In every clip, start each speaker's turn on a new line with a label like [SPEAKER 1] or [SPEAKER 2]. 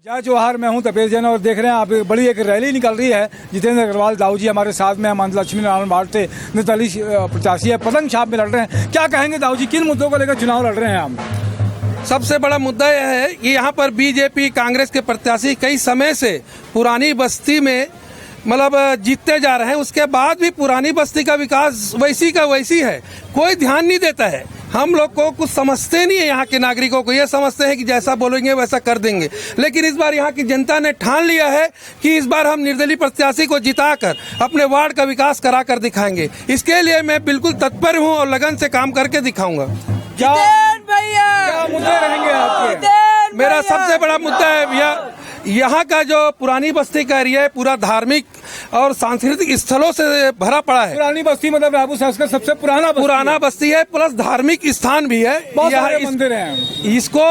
[SPEAKER 1] जय जवाहर, मैं हूं तपेश जैन और देख रहे हैं आप बड़ी एक रैली निकल रही है। जितेंद्र अग्रवाल दाऊ जी हमारे साथ में, हम लक्ष्मी नारायण वार्ड से निर्दलीय प्रत्याशी है, पतंग छाप में लड़ रहे हैं। क्या कहेंगे दाऊ जी, किन मुद्दों को लेकर चुनाव लड़ रहे हैं हम?
[SPEAKER 2] सबसे बड़ा मुद्दा यह है कि यहाँ पर बीजेपी कांग्रेस के प्रत्याशी कई समय से पुरानी बस्ती में मतलब जीतते जा रहे हैं, उसके बाद भी पुरानी बस्ती का विकास वैसी का वैसी है, कोई ध्यान नहीं देता है। हम लोग को कुछ समझते नहीं है, यहाँ के नागरिकों को ये समझते हैं कि जैसा बोलेंगे वैसा कर देंगे। लेकिन इस बार यहाँ की जनता ने ठान लिया है कि इस बार हम निर्दलीय प्रत्याशी को जिताकर अपने वार्ड का विकास करा कर दिखाएंगे। इसके लिए मैं बिल्कुल तत्पर हूँ और लगन से काम करके दिखाऊंगा।
[SPEAKER 1] क्या मुद्दे रहेंगे आपके?
[SPEAKER 2] मेरा सबसे बड़ा मुद्दा है भैया, यहाँ का जो पुरानी बस्ती का एरिया है पूरा धार्मिक और सांस्कृतिक स्थलों से भरा पड़ा है।
[SPEAKER 1] पुरानी बस्ती मतलब राबू संस्कृत सबसे पुराना
[SPEAKER 2] बस्ती है, प्लस धार्मिक स्थान भी है।
[SPEAKER 1] बहुत सारे मंदिर हैं।
[SPEAKER 2] इसको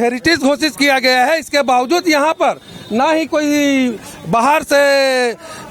[SPEAKER 2] हेरिटेज घोषित किया गया है। इसके बावजूद यहाँ पर ना ही कोई बाहर से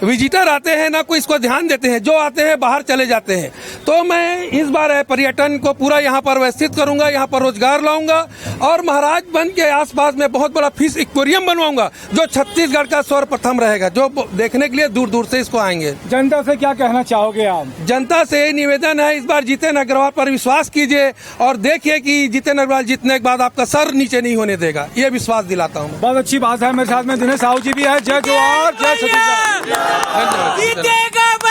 [SPEAKER 2] विजिटर आते हैं, ना कोई इसको ध्यान देते हैं। जो आते हैं बाहर चले जाते हैं। तो मैं इस बार पर्यटन को पूरा यहाँ पर व्यवस्थित करूंगा, यहाँ पर रोजगार लाऊंगा और महाराजगंज के आसपास में बहुत बड़ा फिश एक्वेरियम बनवाऊंगा जो छत्तीसगढ़ का सर्वप्रथम रहेगा, जो देखने के लिए दूर दूर से इसको आएंगे।
[SPEAKER 1] जनता से क्या कहना चाहोगे आप?
[SPEAKER 2] जनता से निवेदन है, इस बार जितेंद्र अग्रवाल पर विश्वास कीजिए और देखिए कि जितेंद्र अग्रवाल जीतने के बाद आपका सर नीचे नहीं होने देगा, ये विश्वास दिलाता हूँ।
[SPEAKER 1] बहुत अच्छी बात है। मेरे साथ में दिनेश साहू जी भी है। जय जवाहर, जय छत्तीसगढ़।
[SPEAKER 2] धन्यवाद।